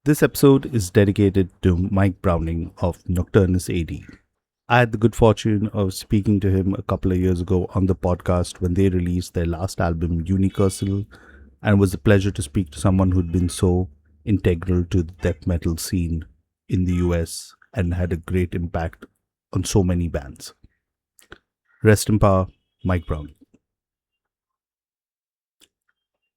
This episode is dedicated to Mike Browning of Nocturnus AD. I had the good fortune of speaking to him a couple of years ago on the podcast when they released their last album, Unicursal, and it was a pleasure to speak to someone who'd been so integral to the death metal scene in the US and had a great impact on so many bands. Rest in power, Mike Browning.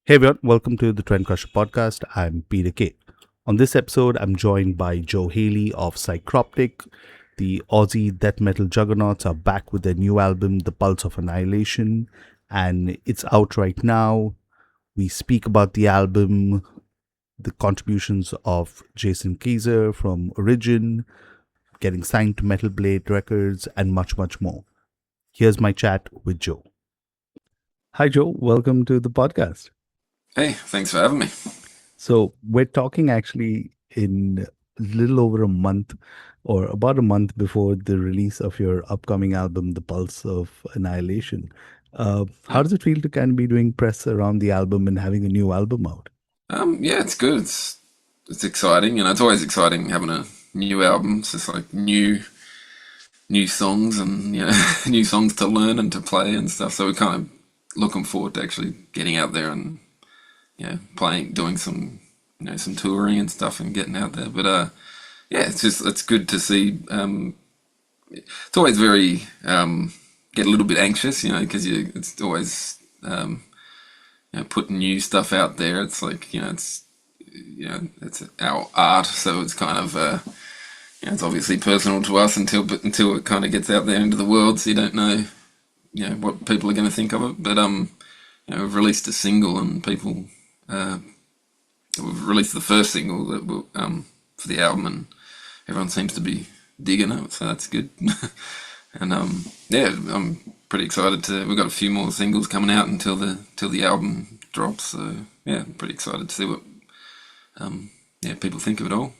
Hey everyone, welcome to the Trendcrusher podcast. I'm Peter K. On this episode, I'm joined by Joe Haley of Psycroptic. The Aussie death metal juggernauts are back with their new album, The Pulse of Annihilation, and it's out right now. We speak about the album, the contributions of Jason Kaiser from Origin, getting signed to Metal Blade Records, and much, much more. Here's my chat with Joe. Hi, Joe. Welcome to the podcast. Hey, thanks for having me. So we're talking actually in a little over a month or about a month before the release of your upcoming album, The Pulse of Annihilation. How does it feel to kind of be doing press around the album and having a new album out? Yeah, it's good. It's exciting, it's always exciting having a new album. It's just like new songs and new songs to learn and to play and stuff. So we're kind of looking forward to actually getting out there and playing, doing some some touring and stuff and getting out there. But it's good to see. It's always very get a little bit anxious, because it's always putting new stuff out there. It's like it's our art, so it's kind of it's obviously personal to us until it kind of gets out there into the world. So you don't know what people are going to think of it. But we've released a single and people we've released the first single that for the album, and everyone seems to be digging it, so that's good. And I'm pretty excited to. We've got a few more singles coming out until the album drops. So I'm pretty excited to see what people think of it all.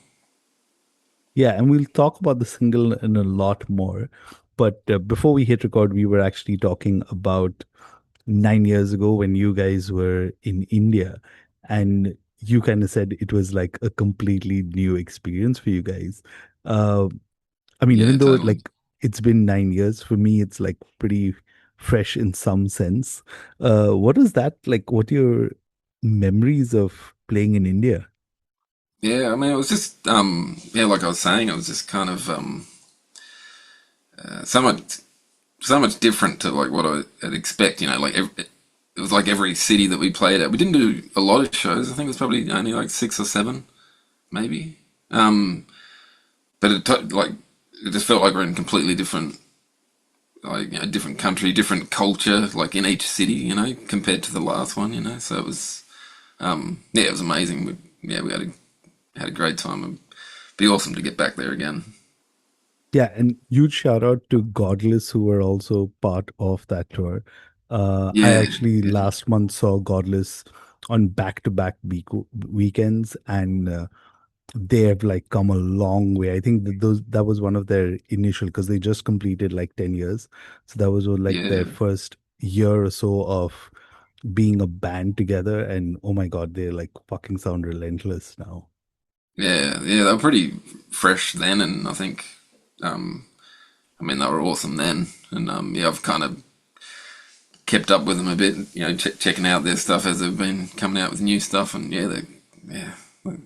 Yeah, and we'll talk about the single in a lot more. But before we hit record, we were actually talking about 9 years ago when you guys were in India, and you kind of said it was like a completely new experience for you guys. Uh, I mean, Yeah, even though totally. it's been 9 years, for me, it's like pretty fresh in some sense. What is that like? What are your memories of playing in India? Yeah, I mean, it was just like I was saying, it was just kind of so much different to like what I'd expect. It was like every city that we played at. We didn't do a lot of shows. I think it was probably only like 6 or 7, maybe. But it just felt like we're in a completely different, like different country, different culture, like in each city, compared to the last one. So it was, it was amazing. We had a great time. It'd be awesome to get back there again. Yeah, and huge shout out to Godless, who were also part of that tour. I Yeah, actually yeah, last month saw Godless on back-to-back weekends, and they have like come a long way. I think that was one of their initial because they just completed like 10 years, so that was like their yeah, first year or so of being a band together. And oh my God, they're like fucking sound relentless now. yeah. They were pretty fresh then, and I think, um, I mean, they were awesome then. And I've kind of kept up with them a bit, checking out their stuff as they've been coming out with new stuff, and yeah,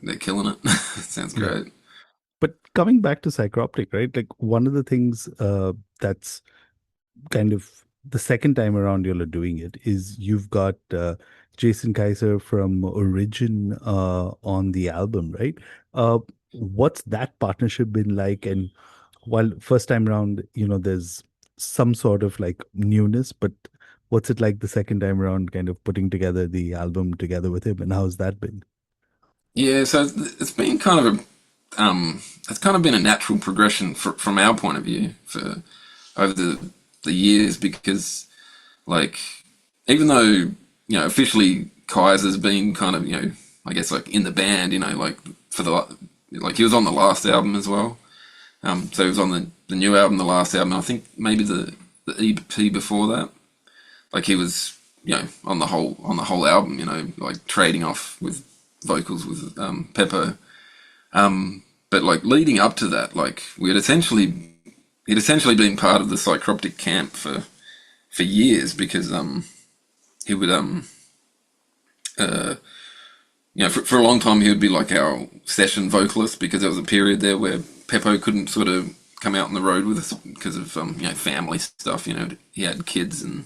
they're killing it. Sounds Yeah. great. But coming back to Psychroptic, right? Like one of the things that's kind of the second time around you're doing it is you've got Jason Kaiser from Origin on the album, right? Uh, what's that partnership been like? And while first time around, there's some sort of like newness, but what's it like the second time around, kind of putting together the album together with him, and how's that been? Yeah, so it's been kind of it's kind of been a natural progression from our point of view for over the years because like even though officially Kaiser's been kind of I guess like in the band like for like he was on the last album as well. So he was on the new album, the last album. I think maybe the EP before that. Like he was, on the whole album. Like trading off with vocals with Peppo. But like leading up to that, like he'd essentially been part of the Psycroptic camp for years because he would for a long time he would be like our session vocalist because there was a period there where Peppo couldn't sort of come out on the road with us because of family stuff. He had kids and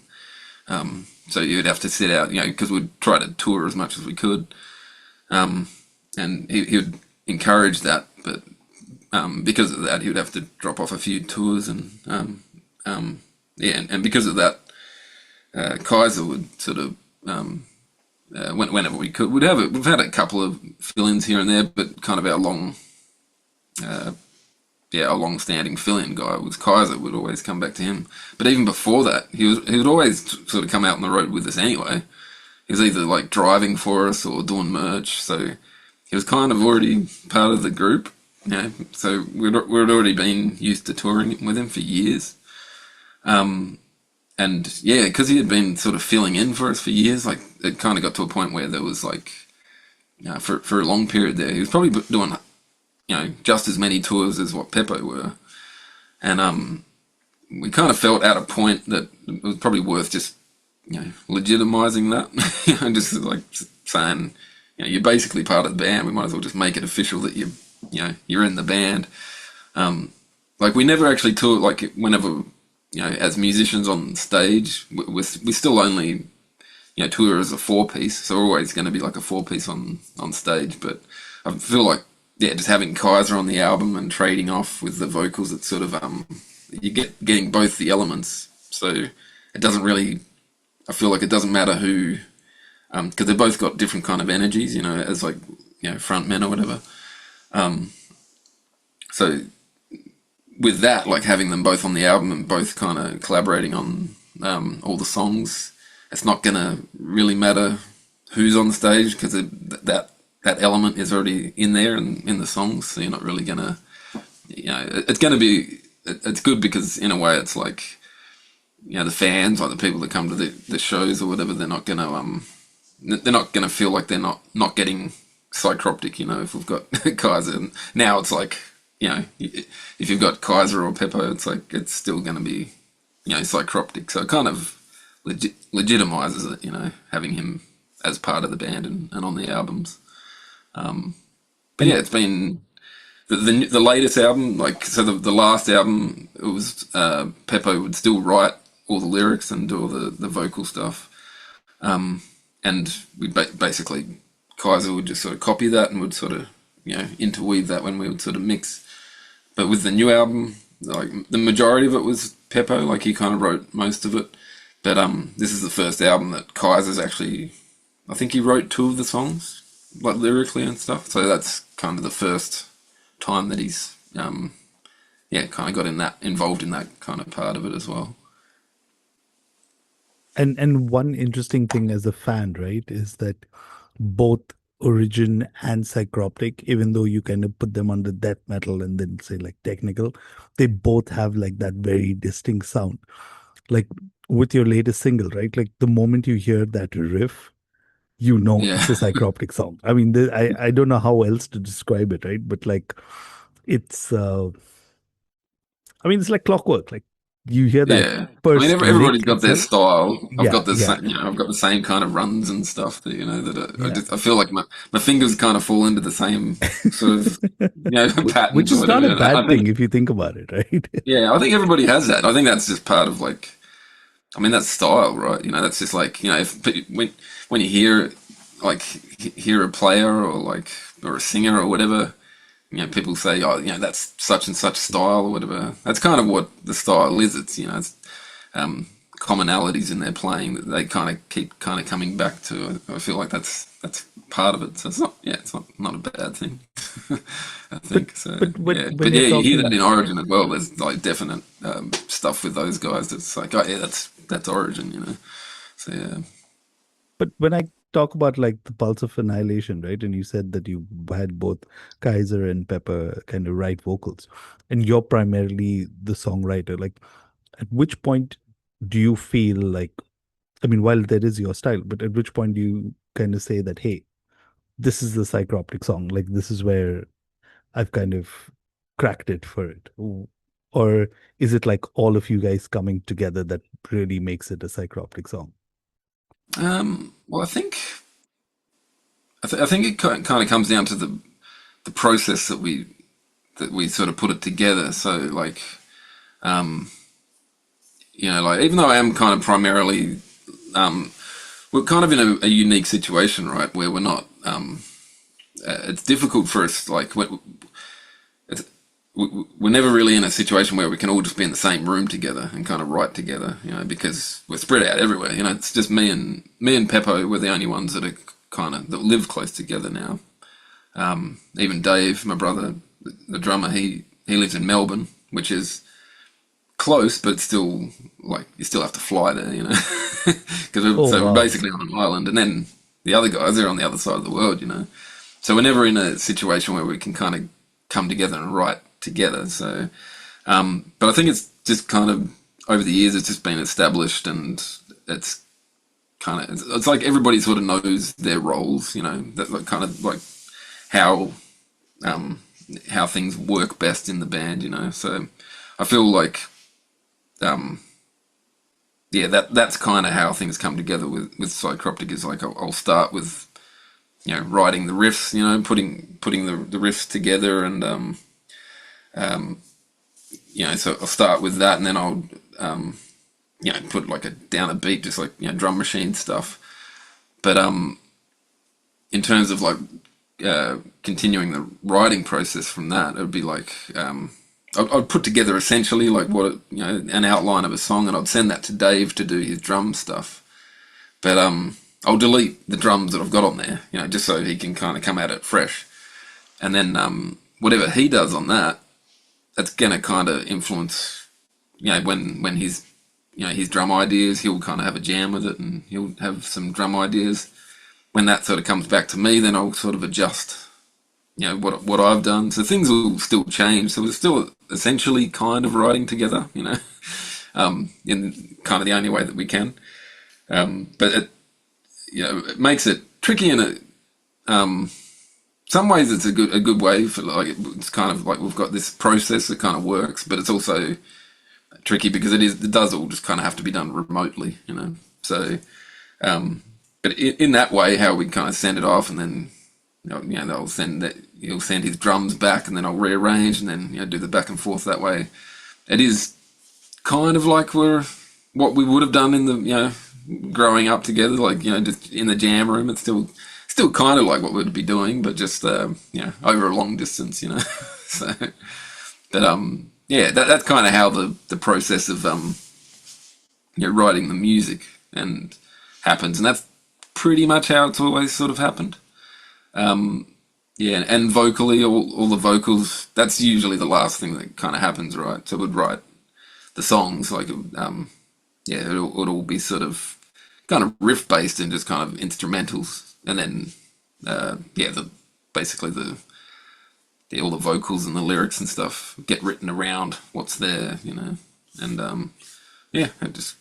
so you would have to sit out, because we'd try to tour as much as we could. And he would encourage that, but because of that, he would have to drop off a few tours, and and because of that, Kaiser would sort of whenever we could, we've had a couple of fill-ins here and there, but kind of our long-standing fill-in guy was Kaiser. Would always come back to him, but even before that, he would always sort of come out on the road with us anyway. He was either like driving for us or doing merch, so he was kind of already part of the group. So we'd already been used to touring with him for years. And yeah, because he had been sort of filling in for us for years, like it kind of got to a point where there was like, for a long period there, he was probably doing, just as many tours as what Peppo were. And we kind of felt at a point that it was probably worth just, legitimizing that, just like saying, you're basically part of the band. We might as well just make it official that you're in the band. Like we never actually toured, like whenever, as musicians on stage, we still only, tour as a four-piece, so we're always going to be like a four-piece on stage. But I feel like, just having Kaiser on the album and trading off with the vocals, it's sort of, getting both the elements. So it doesn't really, I feel like it doesn't matter who, because they've both got different kind of energies, as like, front men or whatever. So with that, like having them both on the album and both kind of collaborating on all the songs, it's not gonna really matter who's on the stage because that element is already in there and in the songs. So you're not really gonna, it's gonna be, it's good because in a way it's like, the fans, like the people that come to the shows or whatever, they're not gonna feel like they're not getting Psycroptic. If we've got Kaiser, and now it's like, if you've got Kaiser or Peppo, it's like it's still going to be, Psycroptic. So it kind of legitimizes it, having him as part of the band and on the albums. But yeah, And it's been the latest album, like so the last album, it was Peppo would still write all the lyrics and do all the vocal stuff, and we basically Kaiser would just sort of copy that and would sort of interweave that when we would sort of mix. But with the new album, like the majority of it was Peppo, like he kind of wrote most of it. But this is the first album that Kaiser's actually, I think he wrote two of the songs, like lyrically and stuff. So that's kind of the first time that he's kind of got involved in that kind of part of it as well. and one interesting thing as a fan, right, is that both Origin and Psycroptic, even though you kind of put them under death metal and then say like technical, they both have like that very distinct sound. Like with your latest single, right? Like the moment you hear that riff, Yeah, it's a Psycroptic song. I mean, I don't know how else to describe it, right? But like it's I mean, it's like clockwork. Like you hear that yeah. I mean, first everybody's lick got their itself. style. Yeah, yeah, I've got the same kind of runs and stuff that yeah. I feel like my fingers kind of fall into the same sort of Which patterns or is not a whatever. I bad thing think if you think about it, right? I think everybody has that. I think that's just part of like, I mean, that's style, right? That's just like, if when you hear like hear a player or a singer or whatever, people say, oh, that's such and such style or whatever. That's kind of what the style is. It's commonalities in their playing that they kind of keep kind of coming back to. I feel like that's part of it. So it's not a bad thing. I But think so. but Yeah, when but you're yeah, you hear that talking, in Origin as well. There's like definite stuff with those guys. That's like, oh yeah, that's Origin. So yeah, but when I talk about like the Pulse of Annihilation, right? And you said that you had both Kaiser and Pepper kind of write vocals, and you're primarily the songwriter. Like, at which point do you feel like, I mean, while that is your style, but at which point do you kind of say that, hey, this is the Psychroptic song? Like, this is where I've kind of cracked it for it? Or is it like all of you guys coming together that really makes it a Psychroptic song? Well, I think it kind of comes down to the process that we sort of put it together. So like, like even though I am kind of primarily, we're kind of in a unique situation, right, where we're not. It's difficult for us, like it's, we're never really in a situation where we can all just be in the same room together and kind of write together, because we're spread out everywhere. It's just me and Peppo. We're the only ones that are that live close together now. Even Dave, my brother, the drummer, he lives in Melbourne, which is close, but still like you still have to fly there, because Oh, so we're wow. basically on an island, and then the other guys are on the other side of the world. So we're never in a situation where we can kind of come together and write together. So, but I think it's just kind of over the years it's just been established, and it's it's like everybody sort of knows their roles, that like kind of like how um, how things work best in the band. So I feel like um, yeah, that's kind of how things come together with Psychroptic. Is like I'll start with writing the riffs, putting the riffs together, and so I'll start with that, and then I'll put like down a beat, just like drum machine stuff. But in terms of like continuing the writing process from that, it would be like I'd put together essentially like an outline of a song, and I'd send that to Dave to do his drum stuff. But I'll delete the drums that I've got on there, just so he can kind of come at it fresh. And then whatever he does on that, that's gonna kind of influence, when his drum ideas, he'll kind of have a jam with it, and he'll have some drum ideas. When that sort of comes back to me, then I'll sort of adjust, what I've done. So things will still change. So we're still essentially kind of writing together, in kind of the only way that we can. But it makes it tricky in some ways. It's a good way for like it's kind of like we've got this process that kind of works, but it's also tricky because it does all just kind of have to be done remotely. So, but in that way, how we kind of send it off, and then they'll send that he'll send his drums back, and then I'll rearrange, and then do the back and forth that way. It is kind of like what we would have done in the growing up together, like just in the jam room. It's still kind of like what we'd be doing, but just over a long distance. So, but yeah, that's kind of how the process of writing the music and happens, and that's pretty much how it's always sort of happened. Yeah, and vocally, all the vocals, that's usually the last thing that kind of happens, right? So we'd write the songs like yeah, it'll all be sort of kind of riff based and just kind of instrumentals, and then yeah, basically all the vocals and the lyrics and stuff get written around what's there. And yeah, that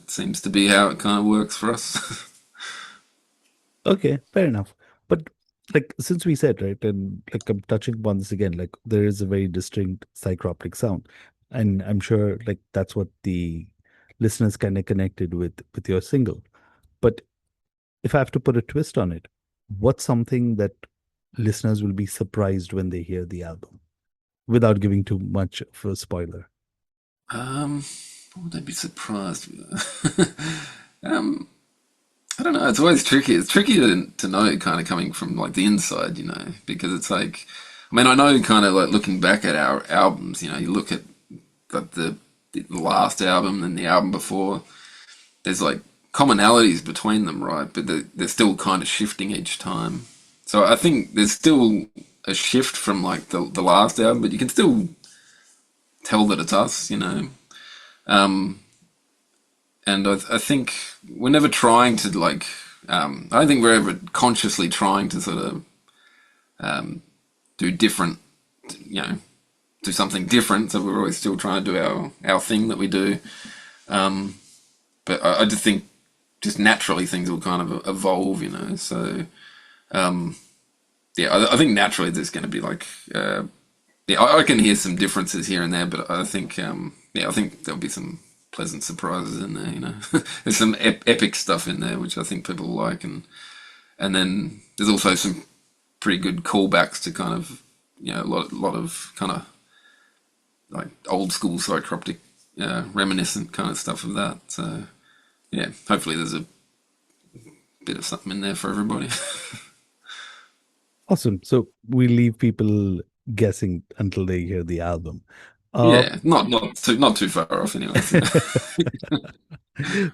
seems to be how it kind of works for us. Okay, fair enough. But like since we said, right, and like I'm touching upon this again, like there is a very distinct Psychroptic sound. And I'm sure like that's what the listeners kind of connected with your single. But if I have to put a twist on it, what's something that listeners will be surprised when they hear the album without giving too much of a spoiler? What would they be surprised with? um, I don't know. It's always tricky. It's tricky to know, kind of coming from like the inside, because it's like, I mean, I know kind of like looking back at our albums, you look at like the last album and the album before. There's like commonalities between them, right? But they're still kind of shifting each time. So I think there's still a shift from like the last album, but you can still tell that it's us. Um, and I think we're never trying to like. I don't think we're ever consciously trying to sort of do different, you know, do something different. So we're always still trying to do our thing that we do. But I just think just naturally things will kind of evolve. So yeah, I think naturally there's going to be like, yeah, I can hear some differences here and there, but I think, yeah, I think there'll be some pleasant surprises in there. You know, there's some epic stuff in there which I think people will like, and then there's also some pretty good callbacks to kind of, you know, a lot of kind of like old school Psycroptic, reminiscent kind of stuff of that. So yeah, hopefully there's a bit of something in there for everybody. Awesome. So we leave people guessing until they hear the album. Uh, Yeah, not too far off, anyways. Yeah.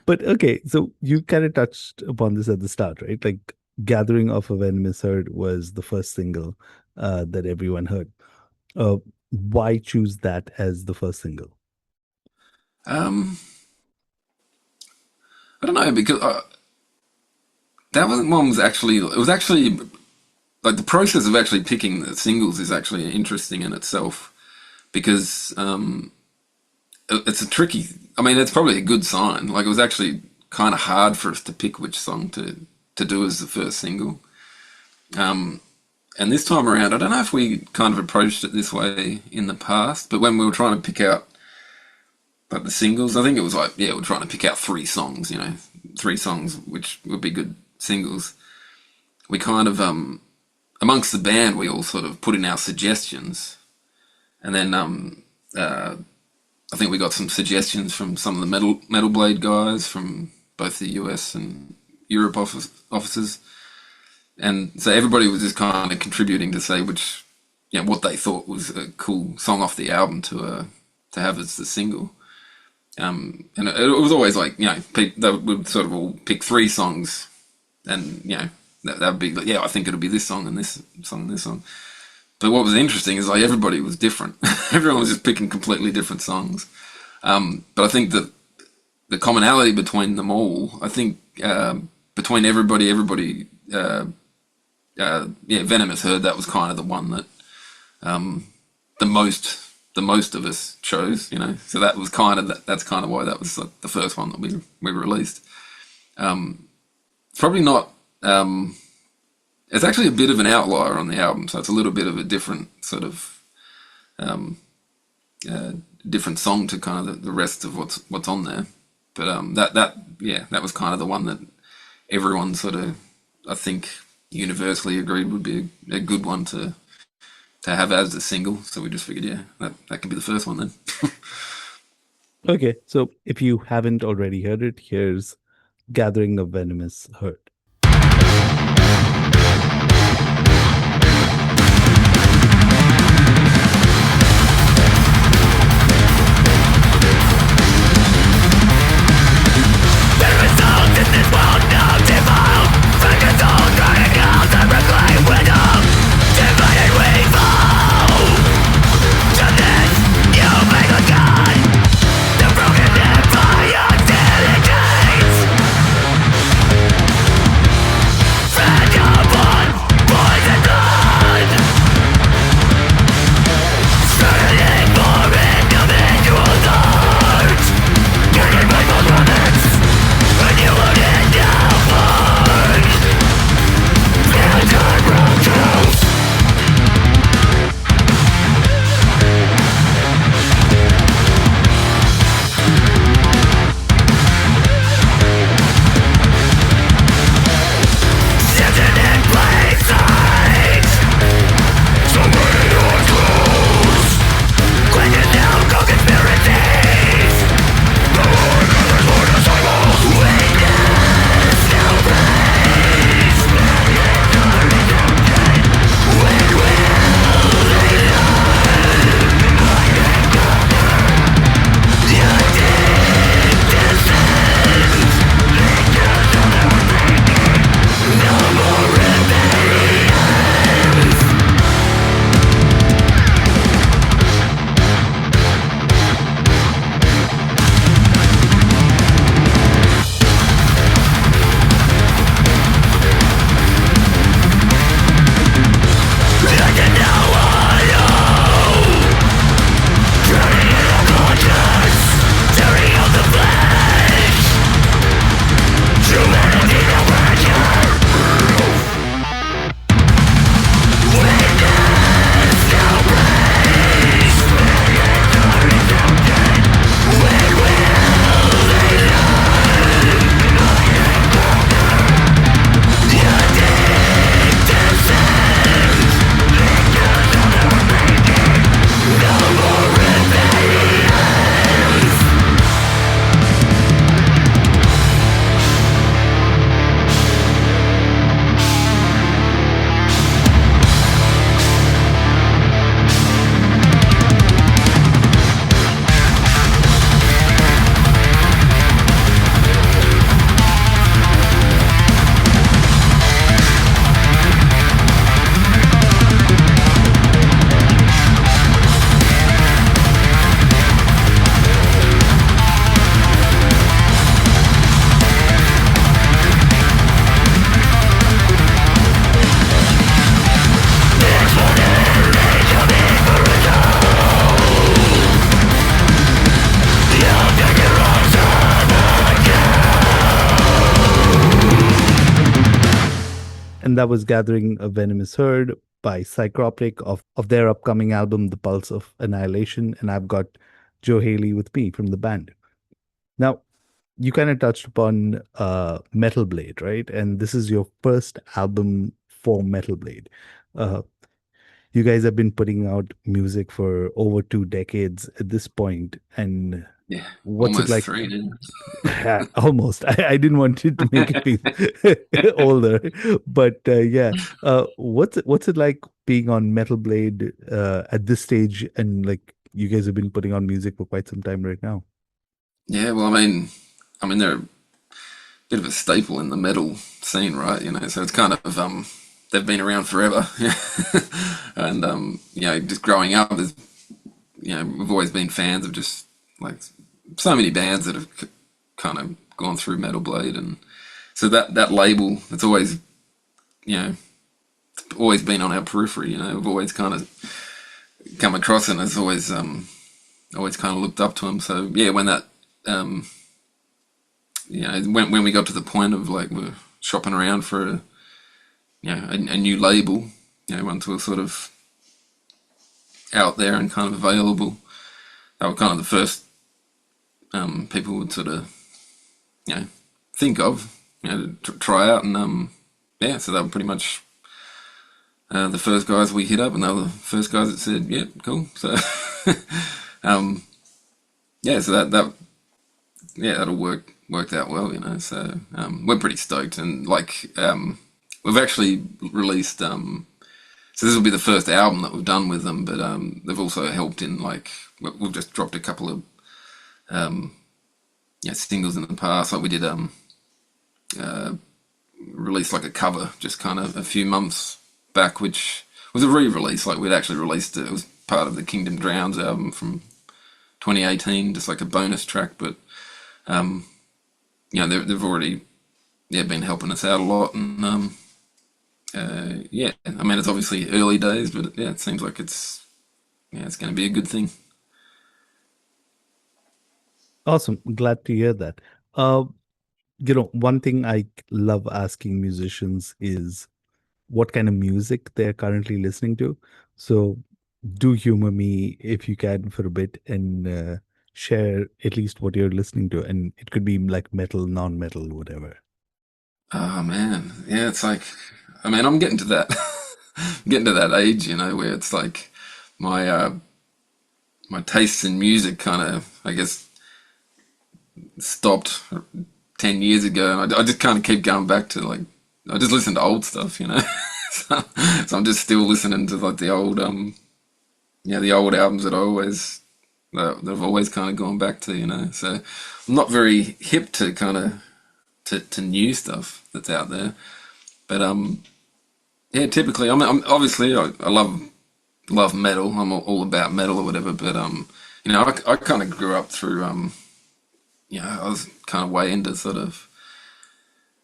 but okay, so you kind of touched upon this at the start, right? Like Gathering of a Venomous Herd was the first single that everyone heard. Uh, why choose that as the first single? Um, I don't know because that one was actually it was actually like the process of actually picking the singles is actually interesting in itself because it's a tricky. I mean, it's probably a good sign. Like it was actually kind of hard for us to pick which song to do as the first single. And this time around, I don't know if we kind of approached it this way in the past, but when we were trying to pick out like the singles, I think it was like, yeah, we're trying to pick out three songs, you know, three songs which would be good singles. We kind of amongst the band, we all sort of put in our suggestions, and then I think we got some suggestions from some of the Metal Blade guys from both the US and Europe offices, and so everybody was just kind of contributing to say which, you know, what they thought was a cool song off the album to have as the single. And it was always like, you know, they would sort of all pick three songs, and you know that would be like, yeah, I think it'll be this song and this song and this song. But what was interesting is like everybody was different. Everyone was just picking completely different songs. But I think that the commonality between them all, I think between everybody, yeah, Venomous heard that was kind of the one that the most of us chose, you know. So that was kind of that's kind of why that was like the first one that we released. It's probably not. It's actually a bit of an outlier on the album, so it's a little bit of a different sort of different song to kind of the rest of what's on there. But that was kind of the one that everyone sort of, I think, universally agreed would be a good one to have as a single. So we just figured, yeah, that could be the first one then. Okay, so if you haven't already heard it, here's Gathering of Venomous Herd. and that was Gathering a Venomous Herd by Psycroptic of their upcoming album, The Pulse of Annihilation. And I've got Joe Haley with me from the band. Now, you kind of touched upon Metal Blade, right? And this is your first album for Metal Blade. Uh, you guys have been putting out music for over 2 decades at this point, and Yeah, what's it almost like? three now. Almost. I didn't want it to make it feel older, but yeah. What's it like being on Metal Blade at this stage? And like, you guys have been putting on music for quite some time right now. Yeah, well, I mean, they're a bit of a staple in the metal scene, right? So it's kind of they've been around forever, yeah. And just growing up, we've always been fans of just like so many bands that have kind of gone through Metal Blade, and so that label, it's always you know always been on our periphery. We've always kind of come across it, and it's always kind of looked up to them. So yeah, when that um, when we got to the point of like we're shopping around for a new label, once we're sort of out there and kind of available, they were kind of the first people would sort of think of to try out, and yeah, so they were pretty much the first guys we hit up, and they were the first guys that said, "Yeah, cool." So um, yeah, so that yeah, that'll worked out well, So we're pretty stoked, and like we've actually released. So this will be the first album that we've done with them, but they've also helped in like we've just dropped a couple of singles in the past. Like we did uh, released like a cover just kind of a few months back, which was a re-release. Like we'd actually released it. It was part of the Kingdom Drowns album from 2018, just like a bonus track, but they've already been helping us out a lot, and yeah, I mean it's obviously early days, but yeah, it seems like it's going to be a good thing. Awesome. Glad to hear that. Uh, one thing I love asking musicians is what kind of music they're currently listening to. So do humor me if you can for a bit and share at least what you're listening to. And it could be like metal, non-metal, whatever. Oh man, yeah, it's like, I mean, I'm getting to that, getting to that age, where it's like my my tastes in music kind of, I guess, stopped 10 years ago, and I just kind of keep going back to like I just listen to old stuff. So I'm just still listening to like the old the old albums that I've always kind of gone back to. So I'm not very hip to kind of to new stuff that's out there, but yeah, typically I'm obviously I love metal. I'm all about metal or whatever, but I kind of grew up through I was kind of way into sort of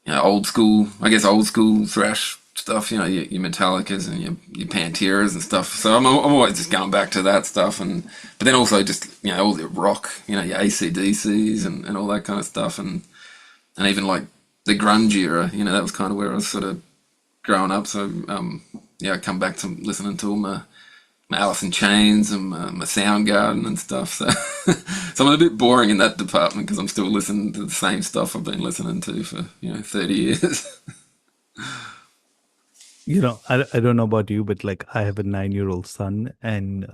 old school, I guess old school thrash stuff. Your Metallicas and your Panteras and stuff. So I'm always just going back to that stuff, but then also just all the rock, your AC/DCs and all that kind of stuff, and even like the grunge era. That was kind of where I was sort of growing up. So I come back to listening to all my Alice in Chains and my Soundgarden and stuff. So, so I'm a bit boring in that department because I'm still listening to the same stuff I've been listening to for 30 years. I don't know about you, but like I have a 9-year-old son, and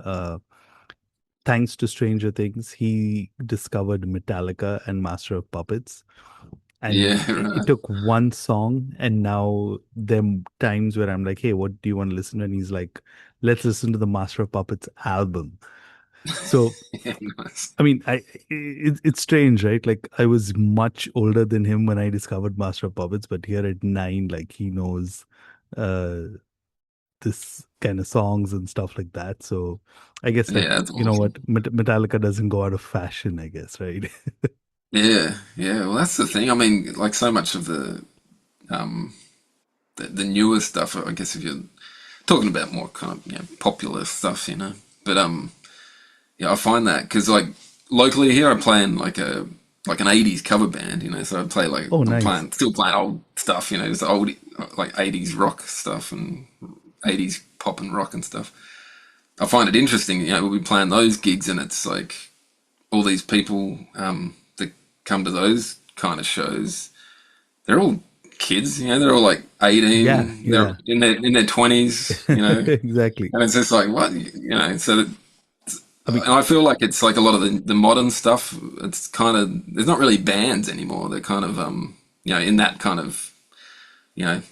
thanks to Stranger Things, he discovered Metallica and Master of Puppets. And Yeah, it right. took one song, and now there are times where I'm like, "Hey, what do you want to listen to?" And he's like, "Let's listen to the Master of Puppets album." So, Yeah, nice. I mean, it's strange, right? Like I was much older than him when I discovered Master of Puppets, but here at 9, like he knows uh this kind of songs and stuff like that. So, I guess like Yeah, that's you know awesome. what, Metallica doesn't go out of fashion, I guess, right? Yeah, yeah. Well, that's the thing. I mean, like so much of um the newer stuff. I guess if you're talking about more kind of popular stuff, but yeah, I find that because like locally here, I play in like an '80s cover band, so I play like Oh, I'm nice. playing still playing old stuff, just old. like 80s rock stuff and 80s pop and rock and stuff. I find it interesting, we'll be playing those gigs and it's like all these people that come to those kind of shows, they're all kids, they're all like Yeah, 18, they're yeah. in their 20s. Exactly. And it's just like, what, so that, I mean, and I feel like it's like a lot of the modern stuff, it's kind of, there's not really bands anymore. They're kind of, in that kind of,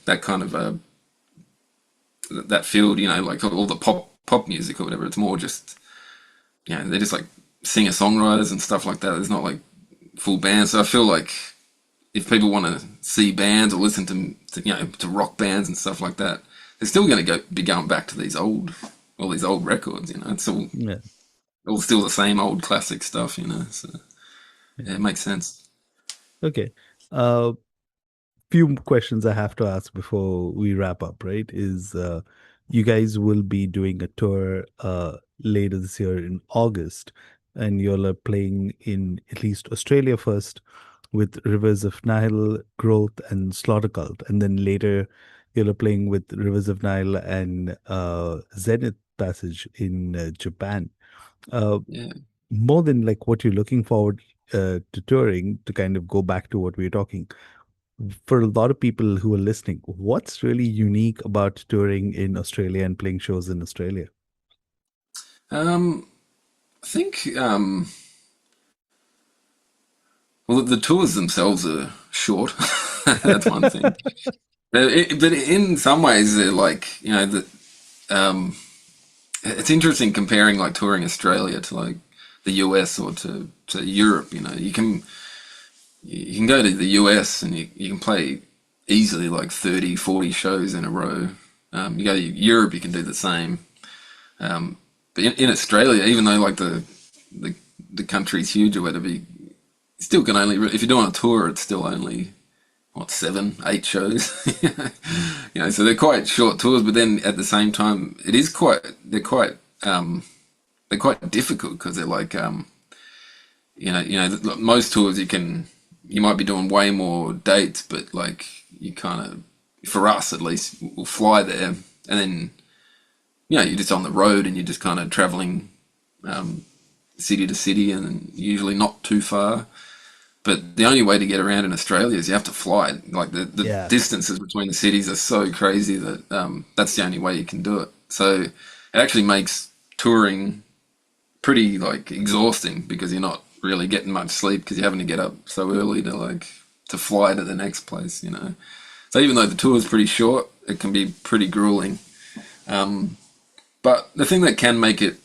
that kind of, that field, like all the pop music or whatever. It's more just, they're just like singer-songwriters and stuff like that. There's not like full bands. So I feel like if people want to see bands or listen to rock bands and stuff like that, they're still going to be going back to all these old records. It's yeah. all still the same old classic stuff. So Yeah. yeah, it makes sense. Okay. Uh, few questions I have to ask before we wrap up, right? Is you guys will be doing a tour later this year in August, and you're playing in at least Australia first with Rivers of Nile, Growth, and Slaughter Cult, and then later you're playing with Rivers of Nile and Zenith Passage in Japan. Uh, Yeah. more than like what you're looking forward to touring, to kind of go back to what we were talking for a lot of people who are listening, what's really unique about touring in Australia and playing shows in Australia? I think, well, the tours themselves are short. That's one thing. But in some ways, they're like, um, it's interesting comparing like touring Australia to like the US or to Europe. You can go to the US and you can play easily like 30, 40 shows in a row. You go to Europe, you can do the same. But in Australia, even though like the the country's huge or whatever, you still can only if you're doing a tour, it's still only what 7, 8 shows. So they're quite short tours. But then at the same time, it is quite they're quite difficult because they're like most tours you might be doing way more dates, but like you kind of, for us at least, we'll fly there and then you're just on the road and you're just kind of traveling city to city and usually not too far. But the only way to get around in Australia is you have to fly. Like the Yeah. distances between the cities are so crazy that that's the only way you can do it. So it actually makes touring pretty like exhausting because you're not really getting much sleep because you're having to get up so early to fly to the next place. So even though the tour is pretty short, it can be pretty grueling. But the thing that can make it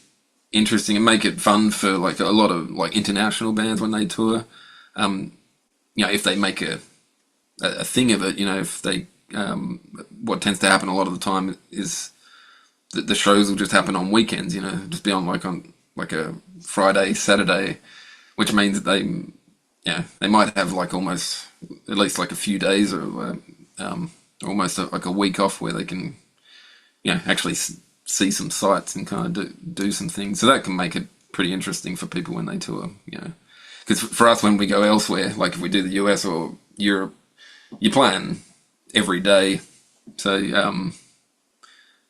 interesting and make it fun for like a lot of like international bands when they tour, if they make a thing of it, if they what tends to happen a lot of the time is that the shows will just happen on weekends, just be on like a Friday, Saturday, which means that they might have like almost at least like a few days or almost like a week off where they can actually see some sights and kind of do some things. So that can make it pretty interesting for people when they tour. Because for us, when we go elsewhere, like if we do the US or Europe, you're playing every day, so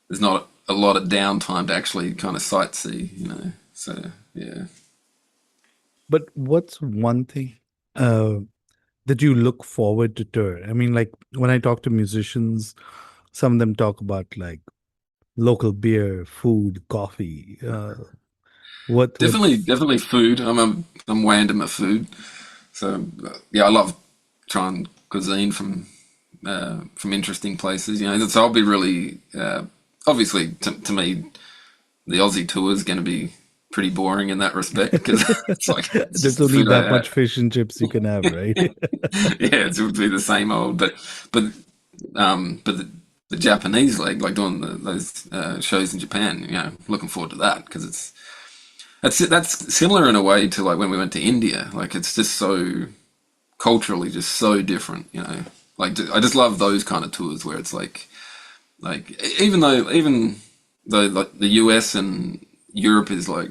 there's not a lot of downtime to actually kind of sightsee. So yeah. But what's one thing uh, that you look forward to tour? I mean, like when I talk to musicians, some of them talk about like local beer, food, coffee. Definitely, What's definitely food. I'm way into my food. So yeah, I love trying cuisine from interesting places. So I'll be really obviously to me the Aussie tour is going to be pretty boring in that respect because it's like it's there's just the only food that I much fish and chips you can have, right? yeah, it would be the same old. But but the Japanese leg, like doing those shows in Japan, looking forward to that because that's similar in a way to like when we went to India. Like it's just so culturally just so different. Like I just love those kind of tours where it's like even though like the US and Europe is like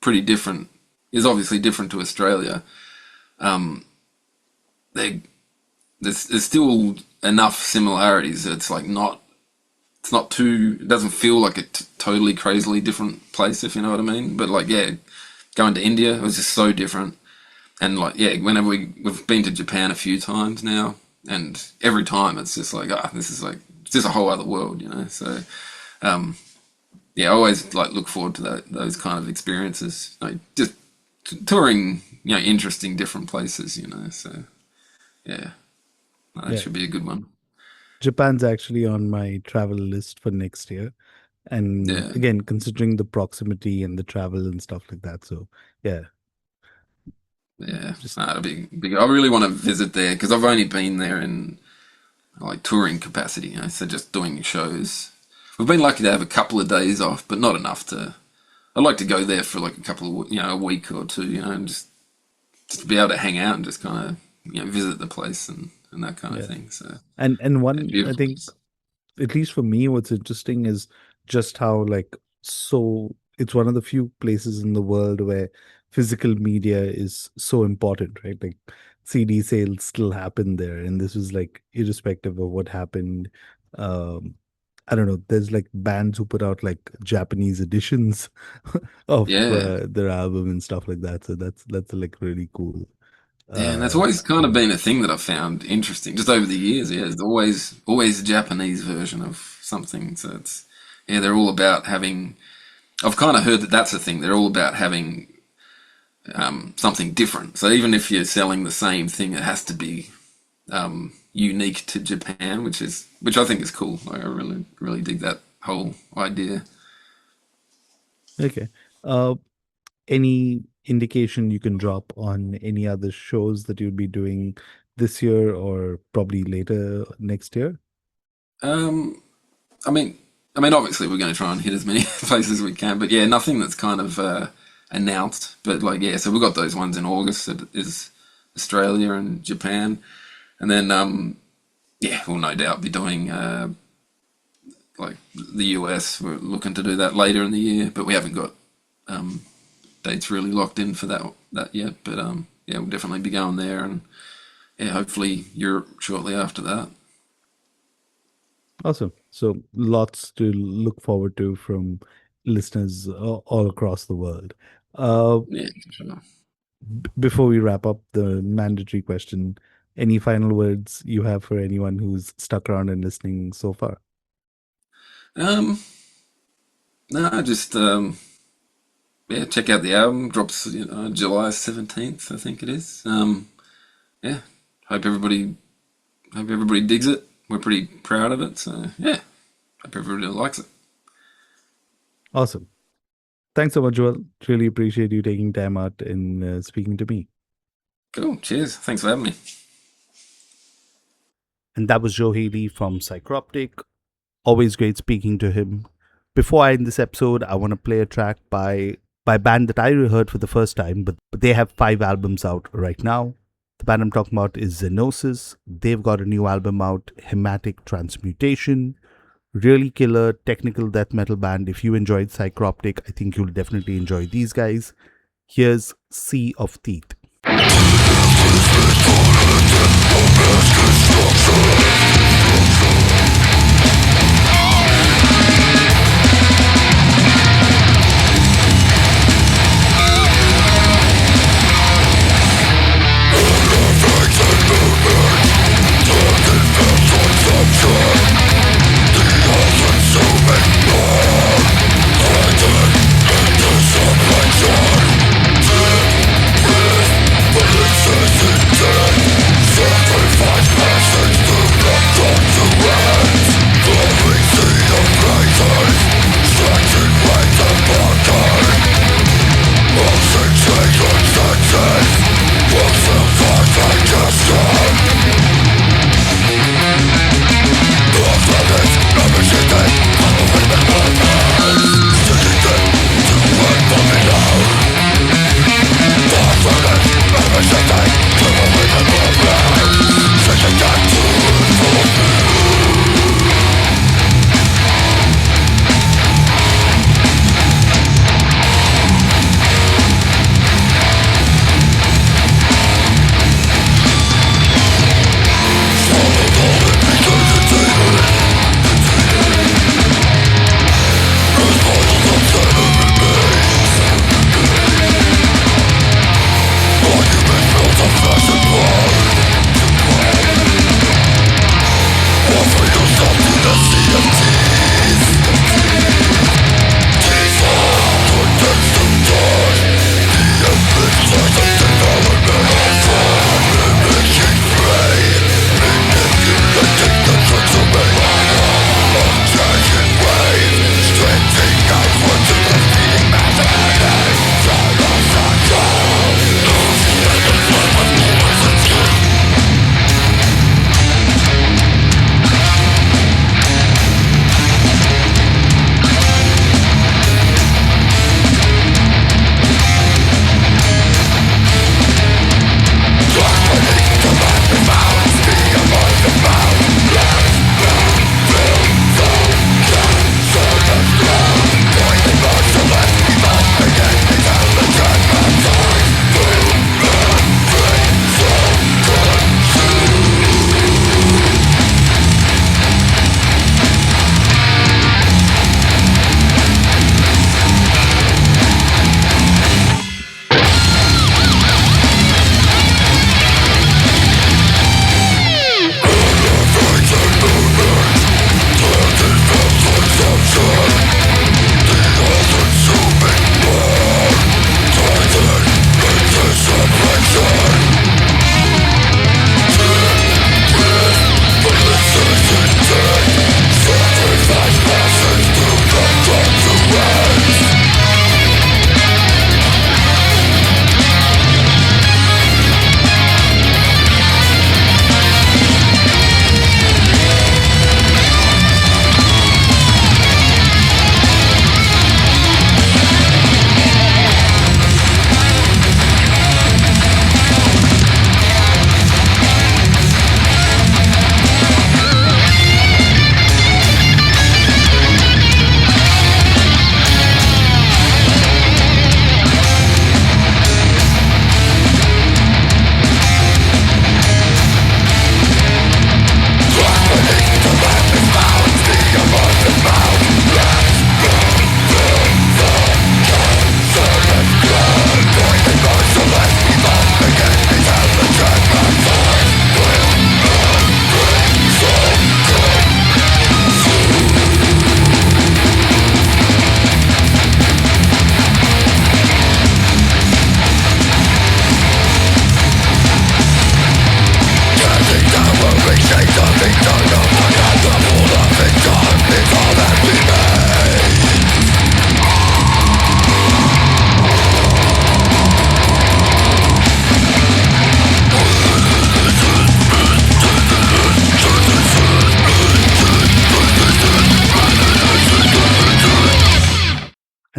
pretty different, is obviously different to Australia. They there's still enough similarities. It's like not. It's not too. It doesn't feel like a totally crazily different place, if you know what I mean. But like, yeah, going to India, it was just so different. And like, yeah, whenever we've been to Japan a few times now, and every time it's just like, this is like it's just a whole other world, you know. So, yeah, I always like look forward to those kind of experiences, like just touring, interesting different places, you know. So, yeah, that Yeah. should be a good one. Japan's actually on my travel list for next year. And Yeah, again, considering the proximity and the travel and stuff like that. So, yeah, yeah, just, that'd be big. I really want to visit there because I've only been there in like touring capacity, so just doing shows. We've been lucky to have a couple of days off, but not enough to. I'd like to go there for like a couple of, a week or two, and just to be able to hang out and just kind of, visit the place and that kind of yeah. thing. So, And yeah, one, I beautiful think, place. at least for me, what's interesting is just how, like, so it's one of the few places in the world where physical media is so important, right? Like, CD sales still happen there. And this was like, irrespective of what happened. Um, I don't know. There's like bands who put out like Japanese editions of Yeah, their album and stuff like that. So that's like really cool. yeah, and that's Uh, always kind of yeah. been a thing that I've found interesting just over the years. Yeah, there's always a Japanese version of something. So it's they're all about having. I've kind of heard that that's a thing. They're all about having something different. So even if you're selling the same thing, it has to be unique to Japan, which I think is cool. Like I really dig that whole idea. Okay. Uh, any indication you can drop on any other shows that you'll be doing this year or probably later next year? Um, I mean, obviously we're going to try and hit as many places as we can, but yeah, nothing that's kind of announced. But like, yeah, so we've got those ones in August that is Australia and Japan, and then yeah, we'll no doubt be doing like the US. We're looking to do that later in the year, but we haven't got um, dates really locked in for that yet. But yeah, we'll definitely be going there, and yeah, hopefully Europe shortly after that. Awesome. So lots to look forward to from listeners all across the world. Uh, Yeah, for sure. Before we wrap up, the mandatory question, any final words you have for anyone who's stuck around and listening so far? Um, no, just yeah, check out the album. Drops July 17th, I think it is. Yeah, hope everybody digs it. We're pretty proud of it, so yeah, hope everybody likes it. Awesome. Thanks so much, Joel. Really appreciate you taking time out and speaking to me. Cool. Cheers. Thanks for having me. And that was Joe Haley from Psycroptic. Always great speaking to him. Before I end this episode, I want to play a track by a band that I heard for the first time, but they have 5 albums out right now. The band I'm talking about is Xenosis. They've got a new album out, Hematic Transmutation. Really killer technical death metal band. If you enjoyed Psycroptic, I think you'll definitely enjoy these guys. Here's Sea of Teeth. Sacrifice passage to the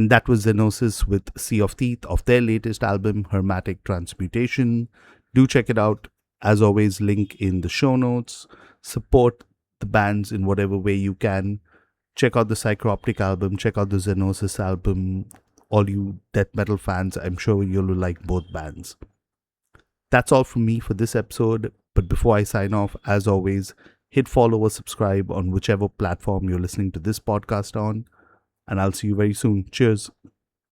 And that was Xenosis with Sea of Teeth of their latest album, Hermetic Transmutation. Do check it out. As always, link in the show notes. Support the bands in whatever way you can. Check out the Psycroptic album, check out the Xenosis album. All you death metal fans, I'm sure you'll like both bands. That's all from me for this episode. But before I sign off, as always, hit follow or subscribe on whichever platform you're listening to this podcast on. And I'll see you very soon. Cheers.